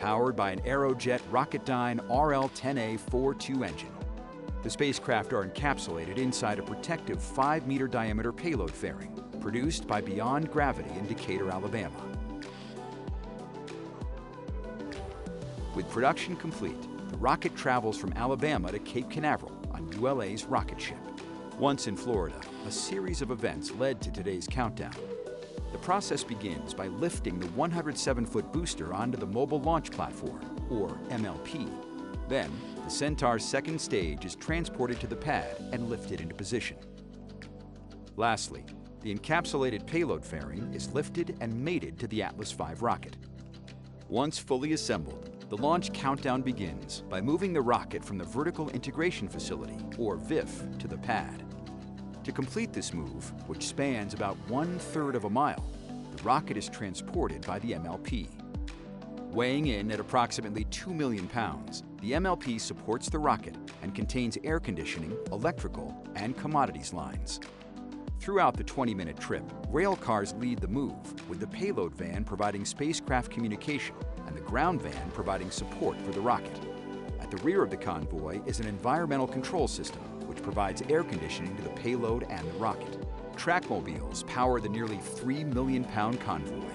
powered by an Aerojet Rocketdyne RL-10A-42 engine. The spacecraft are encapsulated inside a protective 5-meter diameter payload fairing, produced by Beyond Gravity in Decatur, Alabama. With production complete, the rocket travels from Alabama to Cape Canaveral on ULA's rocket ship. Once in Florida, a series of events led to today's countdown. The process begins by lifting the 107-foot booster onto the Mobile Launch Platform, or MLP. Then, the Centaur's second stage is transported to the pad and lifted into position. Lastly, the encapsulated payload fairing is lifted and mated to the Atlas V rocket. Once fully assembled, the launch countdown begins by moving the rocket from the Vertical Integration Facility, or VIF, to the pad. To complete this move, which spans about 1/3 of a mile, the rocket is transported by the MLP. Weighing in at approximately 2 million pounds, the MLP supports the rocket and contains air conditioning, electrical, and commodities lines. Throughout the 20-minute trip, rail cars lead the move, with the payload van providing spacecraft communication and the ground van providing support for the rocket. At the rear of the convoy is an environmental control system, which provides air conditioning to the payload and the rocket. Trackmobiles power the nearly 3 million pound convoy.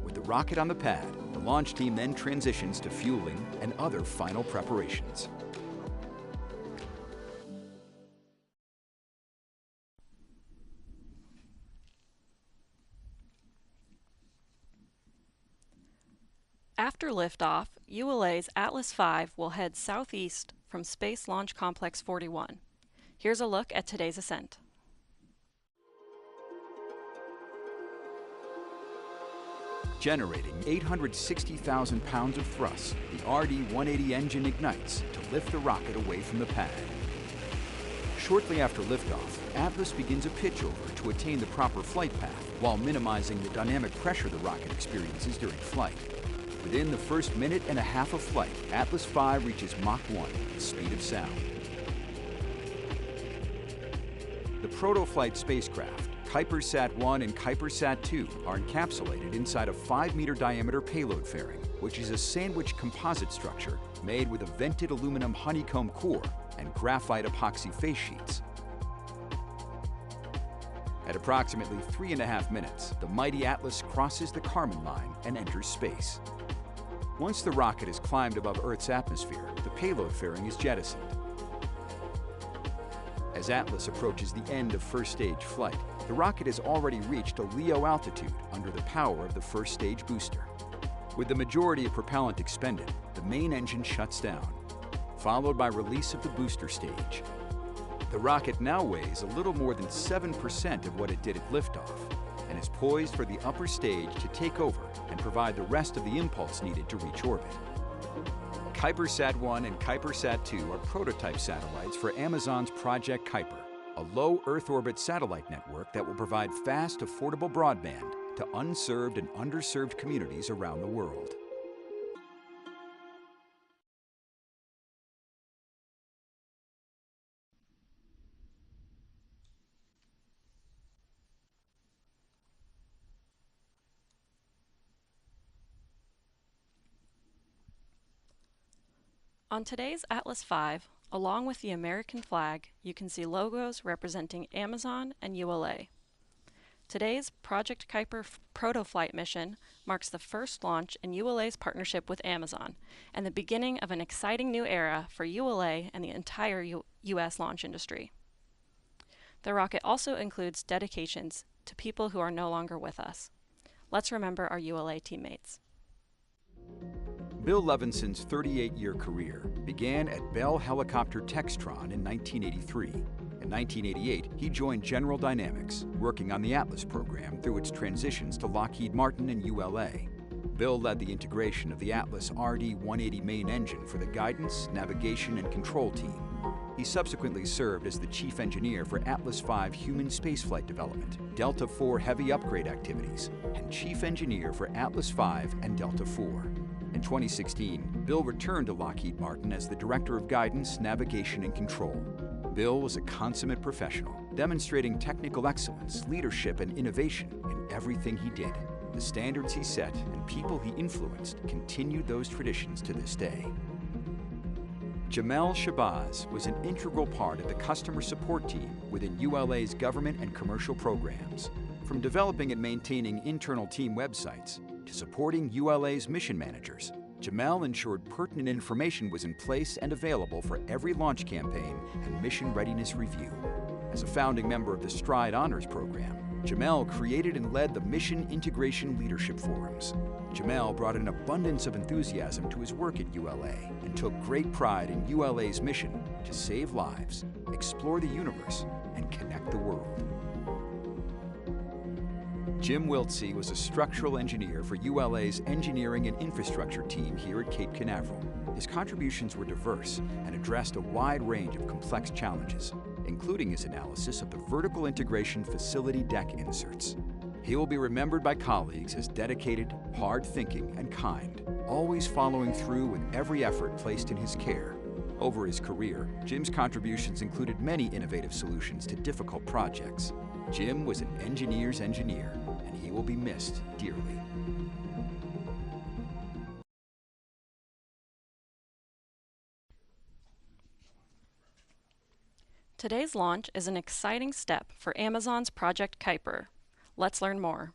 With the rocket on the pad, the launch team then transitions to fueling and other final preparations. After liftoff, ULA's Atlas V will head southeast from Space Launch Complex 41. Here's a look at today's ascent. Generating 860,000 pounds of thrust, the RD-180 engine ignites to lift the rocket away from the pad. Shortly after liftoff, Atlas begins a pitch over to attain the proper flight path while minimizing the dynamic pressure the rocket experiences during flight. Within the first minute and a half of flight, Atlas V reaches Mach 1, the speed of sound. The proto-flight spacecraft, KuiperSat-1 and KuiperSat-2, are encapsulated inside a 5-meter diameter payload fairing, which is a sandwich composite structure made with a vented aluminum honeycomb core and graphite epoxy face sheets. At approximately 3.5 minutes, the mighty Atlas crosses the Kármán line and enters space. Once the rocket has climbed above Earth's atmosphere, the payload fairing is jettisoned. As Atlas approaches the end of first stage flight, the rocket has already reached a LEO altitude under the power of the first stage booster. With the majority of propellant expended, the main engine shuts down, followed by release of the booster stage. The rocket now weighs a little more than 7% of what it did at liftoff, and is poised for the upper stage to take over and provide the rest of the impulse needed to reach orbit. KuiperSat-1 and KuiperSat-2 are prototype satellites for Amazon's Project Kuiper, a low Earth orbit satellite network that will provide fast, affordable broadband to unserved and underserved communities around the world. On today's Atlas V, along with the American flag, you can see logos representing Amazon and ULA. Today's Project Kuiper proto-flight mission marks the first launch in ULA's partnership with Amazon and the beginning of an exciting new era for ULA and the entire U.S. launch industry. The rocket also includes dedications to people who are no longer with us. Let's remember our ULA teammates. Bill Levinson's 38-year career began at Bell Helicopter Textron in 1983. In 1988, he joined General Dynamics, working on the Atlas program through its transitions to Lockheed Martin and ULA. Bill led the integration of the Atlas RD-180 main engine for the guidance, navigation, and control team. He subsequently served as the chief engineer for Atlas V human spaceflight development, Delta IV heavy upgrade activities, and chief engineer for Atlas V and Delta IV. In 2016, Bill returned to Lockheed Martin as the Director of Guidance, Navigation, and Control. Bill was a consummate professional, demonstrating technical excellence, leadership, and innovation in everything he did. The standards he set and people he influenced continued those traditions to this day. Jamel Shabazz was an integral part of the customer support team within ULA's government and commercial programs. From developing and maintaining internal team websites to supporting ULA's mission managers, Jamel ensured pertinent information was in place and available for every launch campaign and mission readiness review. As a founding member of the Stride Honors Program, Jamel created and led the Mission Integration Leadership Forums. Jamel brought an abundance of enthusiasm to his work at ULA and took great pride in ULA's mission to save lives, explore the universe, and connect the world. Jim Wiltsey was a structural engineer for ULA's engineering and infrastructure team here at Cape Canaveral. His contributions were diverse and addressed a wide range of complex challenges, including his analysis of the vertical integration facility deck inserts. He will be remembered by colleagues as dedicated, hard-thinking, and kind, always following through with every effort placed in his care. Over his career, Jim's contributions included many innovative solutions to difficult projects. Jim was an engineer's engineer, and he will be missed dearly. Today's launch is an exciting step for Amazon's Project Kuiper. Let's learn more.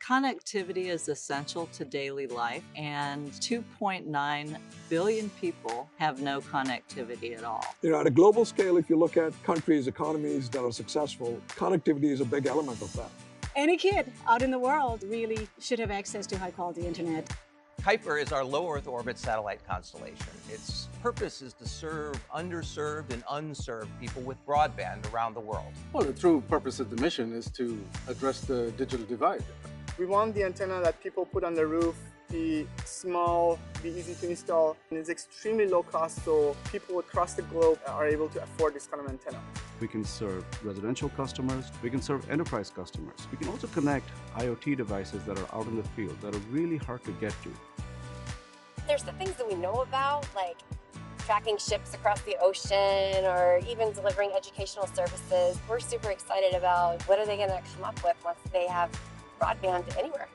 Connectivity is essential to daily life, and 2.9 billion people have no connectivity at all. At a global scale, if you look at countries, economies that are successful, connectivity is a big element of that. Any kid out in the world really should have access to high-quality internet. Kuiper is our low Earth orbit satellite constellation. Its purpose is to serve underserved and unserved people with broadband around the world. Well, the true purpose of the mission is to address the digital divide. We want the antenna that people put on the roof be small, be easy to install, and it's extremely low cost, so people across the globe are able to afford this kind of antenna. We can serve residential customers, we can serve enterprise customers. We can also connect IoT devices that are out in the field that are really hard to get to. There's the things that we know about, like tracking ships across the ocean or even delivering educational services. We're super excited about what are they going to come up with once they have broadband anywhere.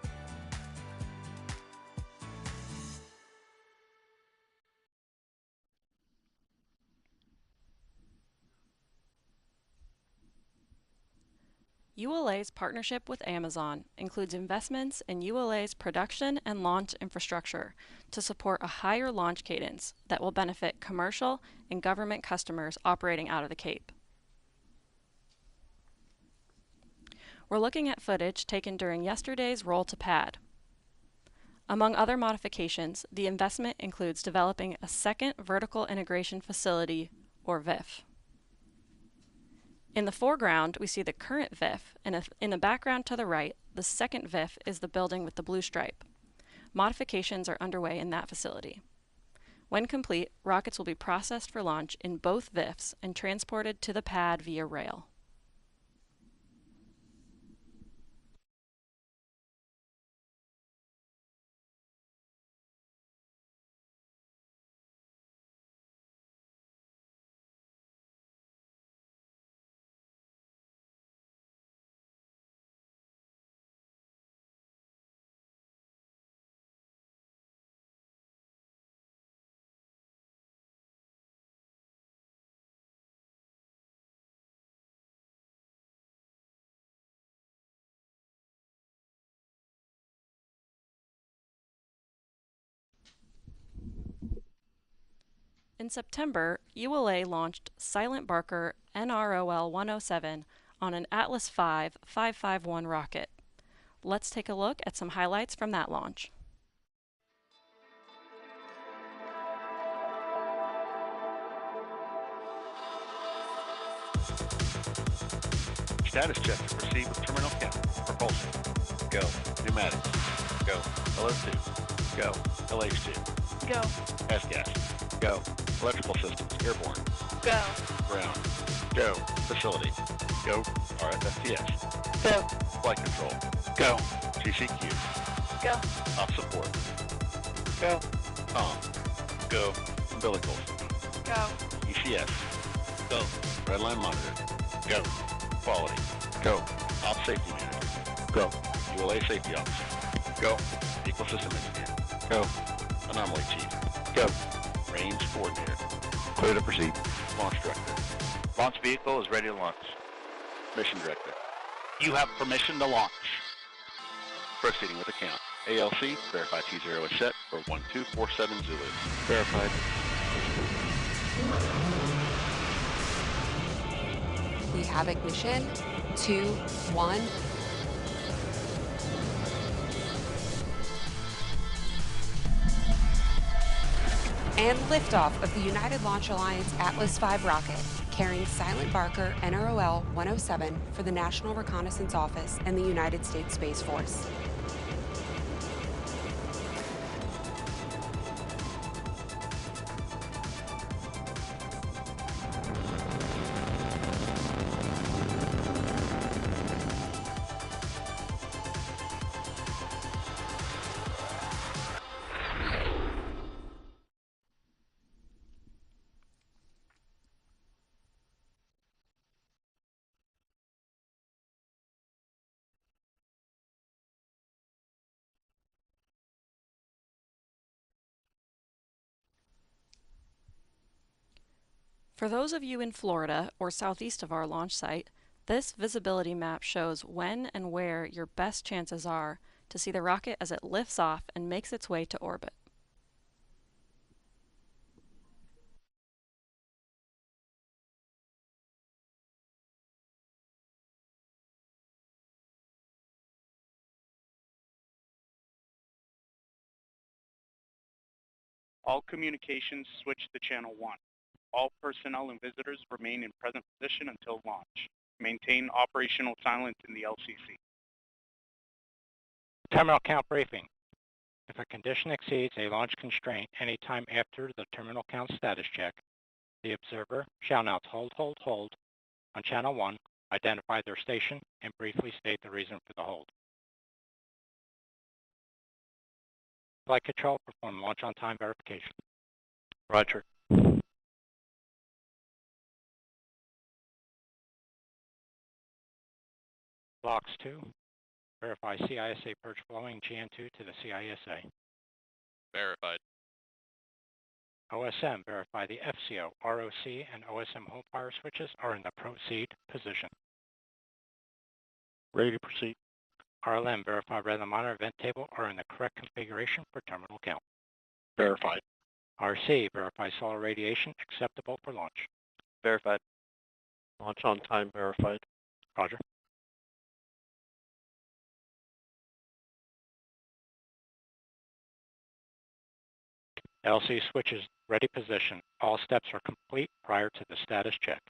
ULA's partnership with Amazon includes investments in ULA's production and launch infrastructure to support a higher launch cadence that will benefit commercial and government customers operating out of the Cape. We're looking at footage taken during yesterday's roll to pad. Among other modifications, the investment includes developing a second vertical integration facility, or VIF. In the foreground, we see the current VIF, and in the background to the right, the second VIF is the building with the blue stripe. Modifications are underway in that facility. When complete, rockets will be processed for launch in both VIFs and transported to the pad via rail. In September, ULA launched Silent Barker NROL 107 on an Atlas V 551 rocket. Let's take a look at some highlights from that launch. Status check received with terminal count. Propulsion. Go. Pneumatics. Go. LO2. Go. LH2. Go. S-gas. Go. Electrical systems. Airborne. Go. Ground. Go. Facility. Go. RFFTS. Go. Flight control. Go. GCQ. Go. Off support. Go. COM. Go. Umbilicals. Go. ECS. Go. Redline monitor. Go. Quality. Go. Op Safety Manager. Go. ULA Safety Officer. Go. Vehicle System Engineer. Go. Anomaly Chief. Go. Range Coordinator. Clear to proceed. Launch Director. Launch vehicle is ready to launch. Mission Director. You have permission to launch. Proceeding with the count. ALC, verify T0 is set for 1247 Zulu. Verified. We have ignition. 2, 1. And liftoff of the United Launch Alliance Atlas V rocket, carrying Silent Barker NROL 107 for the National Reconnaissance Office and the United States Space Force. For those of you in Florida or southeast of our launch site, this visibility map shows when and where your best chances are to see the rocket as it lifts off and makes its way to orbit. All communications switch to channel 1. All personnel and visitors remain in present position until launch. Maintain operational silence in the LCC. Terminal count briefing. If a condition exceeds a launch constraint any time after the terminal count status check, the observer shall announce hold, hold, hold on channel 1, identify their station, and briefly state the reason for the hold. Flight control, perform launch on time verification. Roger. Blocks 2, verify CISA purge flowing GN2 to the CISA. Verified. OSM, verify the FCO, ROC, and OSM hold fire switches are in the proceed position. Ready to proceed. RLM, verify red and monitor event table are in the correct configuration for terminal count. Verified. RC, verify solar radiation acceptable for launch. Verified. Launch on time verified. Roger. LC switches ready position. All steps are complete prior to the status check.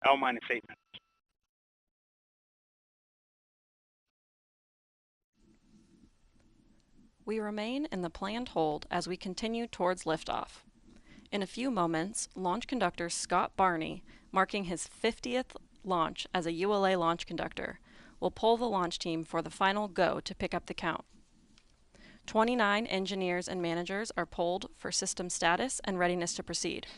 L minus 8 minutes. We remain in the planned hold as we continue towards liftoff. In a few moments, launch conductor Scott Barney, marking his 50th launch as a ULA launch conductor, will pull the launch team for the final go to pick up the count. 29 engineers and managers are polled for system status and readiness to proceed.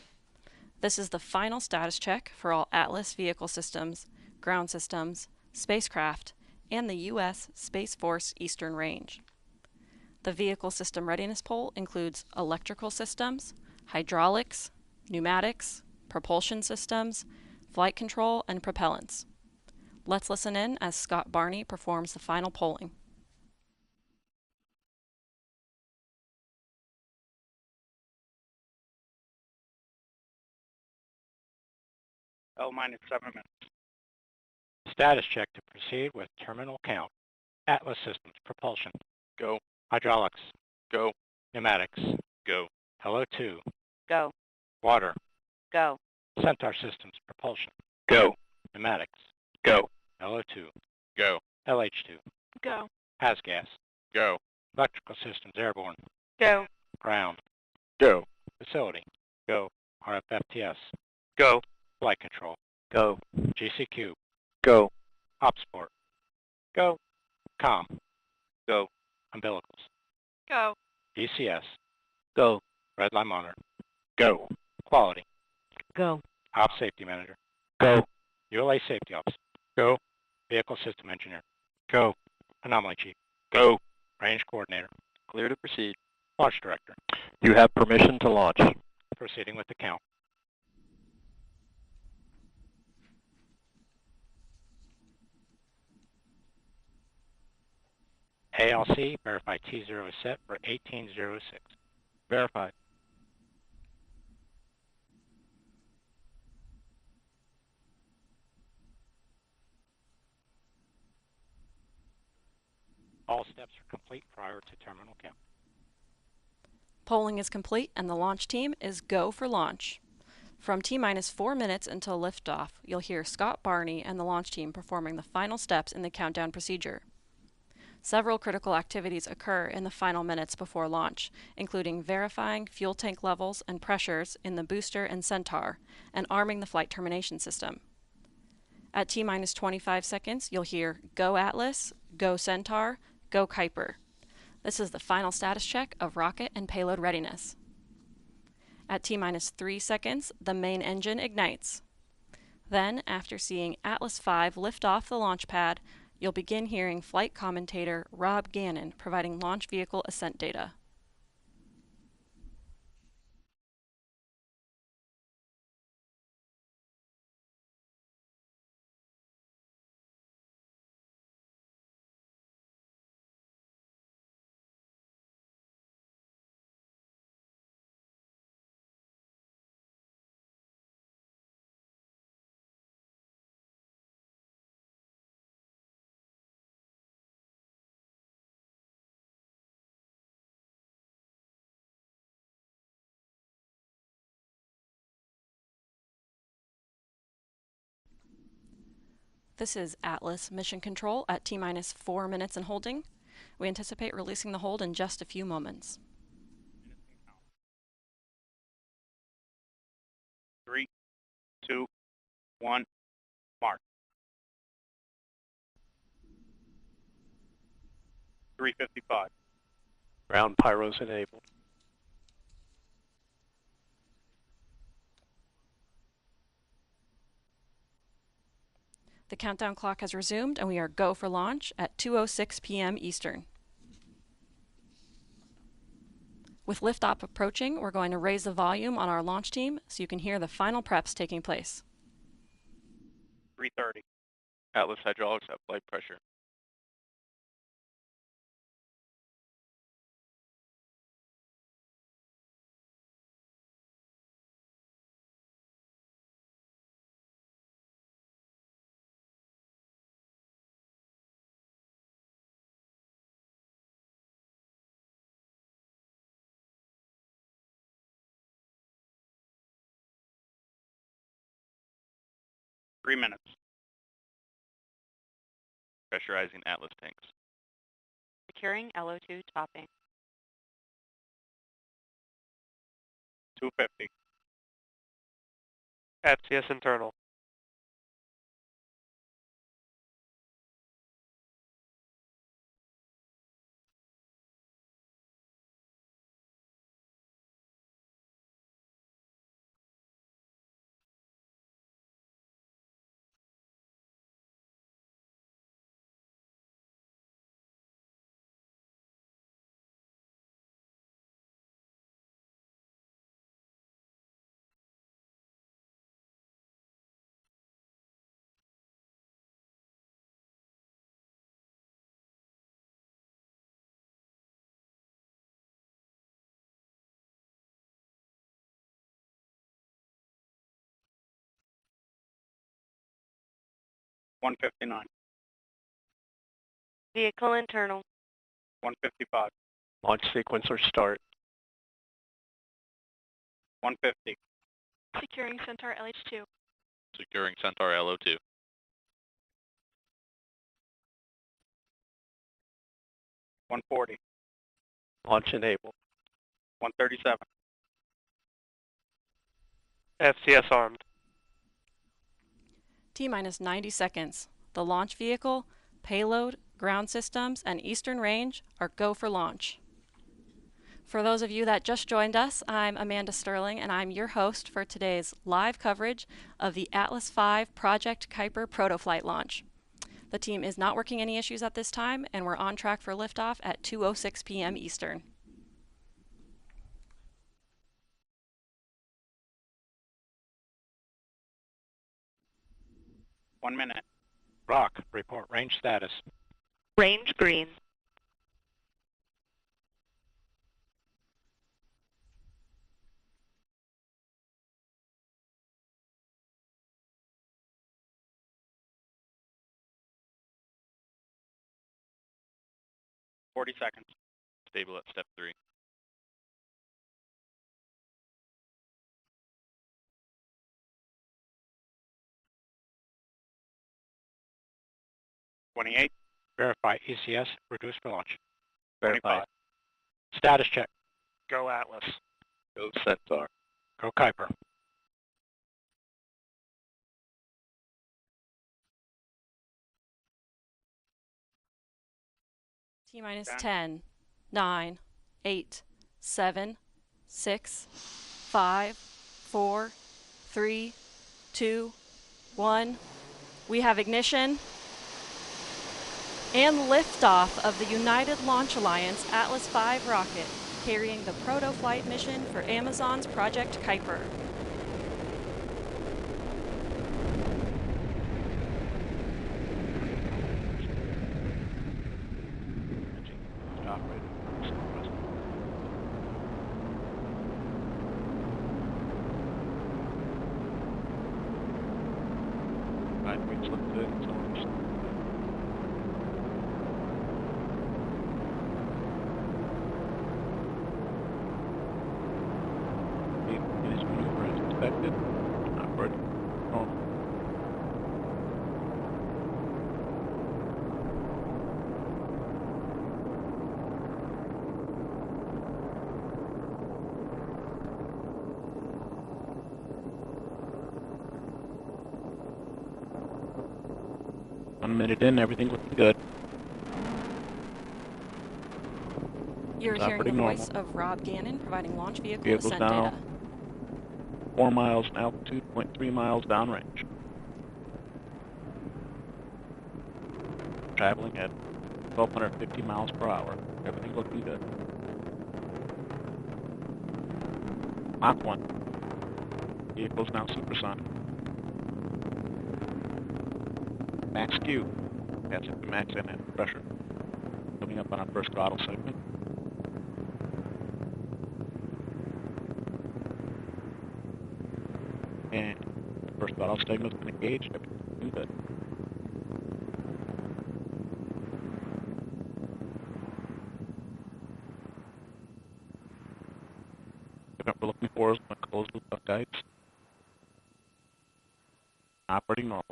This is the final status check for all Atlas vehicle systems, ground systems, spacecraft, and the U.S. Space Force Eastern Range. The vehicle system readiness poll includes electrical systems, hydraulics, pneumatics, propulsion systems, flight control, and propellants. Let's listen in as Scott Barney performs the final polling. L minus 7 minutes. Status check to proceed with terminal count. Atlas systems, propulsion. Go. Hydraulics. Go. Pneumatics. Go. LO2. Go. Water. Go. Centaur systems propulsion. Go. Pneumatics. Go. LO2. Go. LH2. Go. Has gas. Go. Electrical systems airborne. Go. Ground. Go. Facility. Go. RFFTS. Go. Flight control. Go. GCQ. Go. Opsport. Go. Com. Go. Umbilicals. Go. ECS. Go. Red line monitor. Go. Quality. Go. Op safety manager. Go. ULA safety officer. Go. Vehicle system engineer. Go. Anomaly chief. Go. Range coordinator. Clear to proceed. Launch director. You have permission to launch. Proceeding with the count. ALC, verify T0 is set for 1806. Verified. All steps are complete prior to terminal count. Polling is complete and the launch team is go for launch. From T-minus 4 minutes until liftoff, you'll hear Scott Barney and the launch team performing the final steps in the countdown procedure. Several critical activities occur in the final minutes before launch, including verifying fuel tank levels and pressures in the booster and Centaur, and arming the flight termination system. At T-minus 25 seconds, you'll hear Go Atlas, Go Centaur, Go Kuiper. This is the final status check of rocket and payload readiness. At T-minus 3 seconds, the main engine ignites. Then, after seeing Atlas V lift off the launch pad, you'll begin hearing flight commentator Rob Gannon providing launch vehicle ascent data. This is Atlas Mission Control at T-minus 4 minutes and holding. We anticipate releasing the hold in just a few moments. 3, 2, 1, mark. 355. Ground pyros enabled. The countdown clock has resumed and we are go for launch at 2:06 p.m. Eastern. With liftoff approaching, we're going to raise the volume on our launch team so you can hear the final preps taking place. 330. Atlas hydraulics at flight pressure. Three minutes. Pressurizing Atlas tanks. Securing LO2 topping. 250. FCS internal. $159. Vehicle internal. $155. Launch sequencer start. 150. Securing Centaur LH2. Securing Centaur LO2. 140. Launch enabled. 137. FCS armed. T-minus 90 seconds. The launch vehicle, payload, ground systems, and eastern range are go for launch. For those of you that just joined us, I'm Amanda Sterling, and I'm your host for today's live coverage of the Atlas V Project Kuiper protoflight launch. The team is not working any issues at this time, and we're on track for liftoff at 2:06 p.m. Eastern. One minute. Rock, report range status. Range green. Forty seconds. Stable at step 3. 28. Verify ECS, reduce for launch. Verify. Status check. Go Atlas. Go Centaur. Go Kuiper. T-minus 10, 9, 8, 7, 6, 5, 4, 3, 2, 1. We have ignition and liftoff of the United Launch Alliance Atlas V rocket, carrying the proto-flight mission for Amazon's Project Kuiper. Weights look good. Is maneuver as expected. Operating normal. One minute in, everything looking good. You're It's hearing the operating voice normal. of Rob Gannon providing launch vehicle Vehicle's ascent now data. 4 miles in altitude, 0.3 miles downrange. Traveling at 1,250 miles per hour. Everything looking good. Mach 1. Vehicle's now supersonic. Max Q. That's it to max and pressure. Coming up on our first throttle segment. And the first throttle segment's been engaged. Everything's looking good. What we're looking for is a closed loop of guides. Operating normal.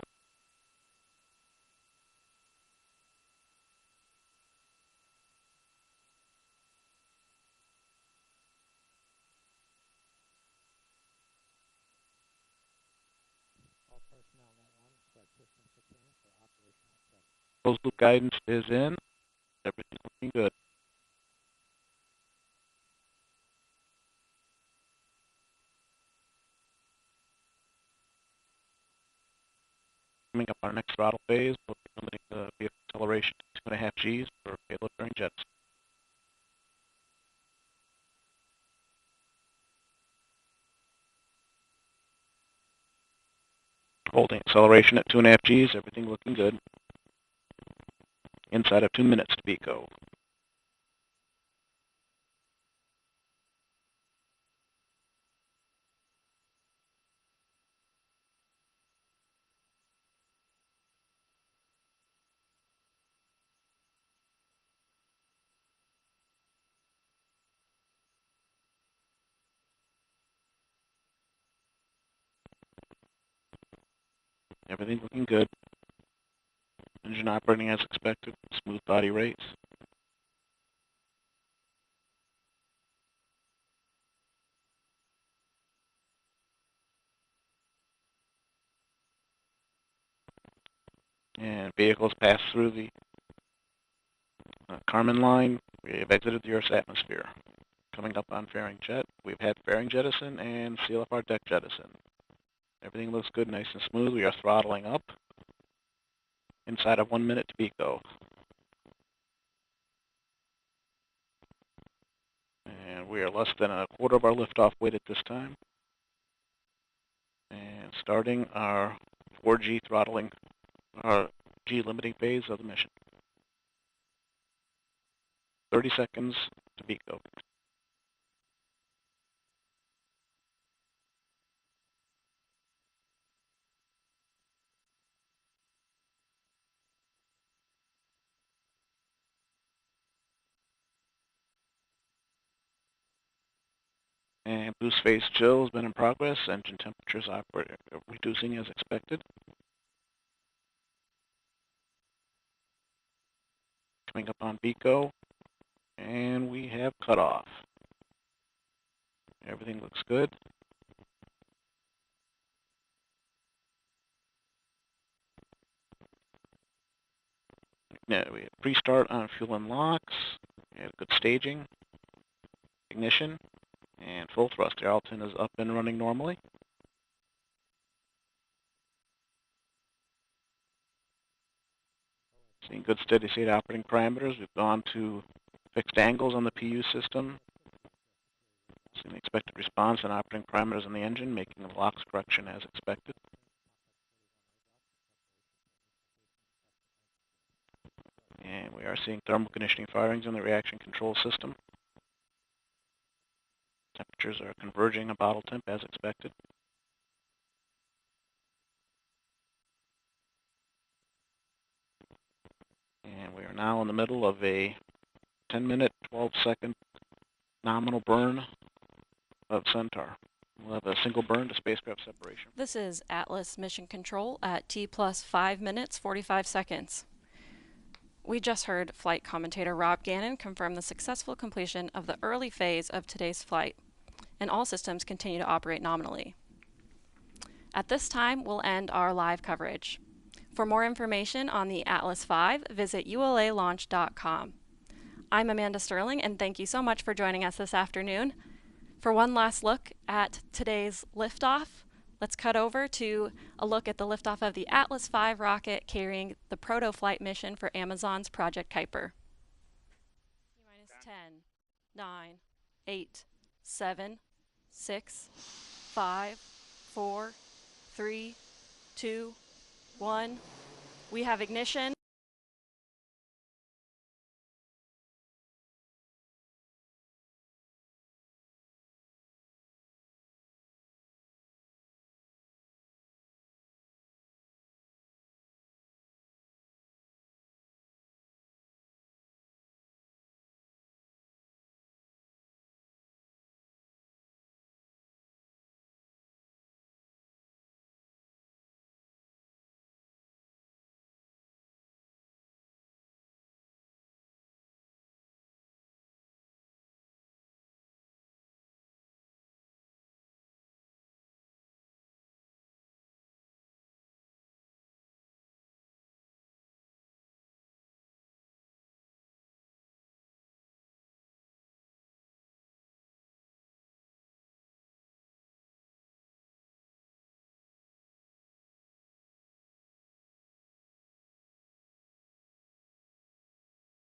Closed loop guidance is in. Everything's looking good. Coming up our next throttle phase, we'll be limiting the vehicle acceleration to 2.5 Gs for payload bearing jets. Holding acceleration at 2.5 Gs, everything looking good. Inside of 2 minutes to BECO. Everything looking good. Engine operating as expected. Smooth body rates. And vehicles pass through the Kármán line. We have exited the Earth's atmosphere. Coming up on fairing jet, we've had fairing jettison and CLFR deck jettison. Everything looks good, nice and smooth. We are throttling up inside of 1 minute to Pico. And we are less than a quarter of our liftoff weight at this time. And starting our 4G throttling, our G limiting phase of the mission. 30 seconds to Pico. And boost phase chill has been in progress. Engine temperatures are reducing as expected. Coming up on Pico, and we have cutoff. Everything looks good. Yeah, we have pre-start on fuel and locks. We have good staging, ignition, and full thrust. The Arlton is up and running normally. Seeing good steady state operating parameters. We've gone to fixed angles on the PU system. Seeing the expected response and operating parameters on the engine, making the LOX correction as expected. And we are seeing thermal conditioning firings in the reaction control system. Temperatures are converging a bottle temp as expected. And we are now in the middle of a 10-minute, 12-second nominal burn of Centaur. We'll have a single burn to spacecraft separation. This is Atlas Mission Control at T plus 5 minutes, 45 seconds. We just heard flight commentator Rob Gannon confirm the successful completion of the early phase of today's flight, and all systems continue to operate nominally. At this time, we'll end our live coverage. For more information on the Atlas V, visit ulalaunch.com. I'm Amanda Sterling, and thank you so much for joining us this afternoon. For one last look at today's liftoff, let's cut over to a look at the liftoff of the Atlas V rocket carrying the proto-flight mission for Amazon's Project Kuiper. 10, 9, 8, 7, 6, 5, 4, 3, 2, 1. We have ignition.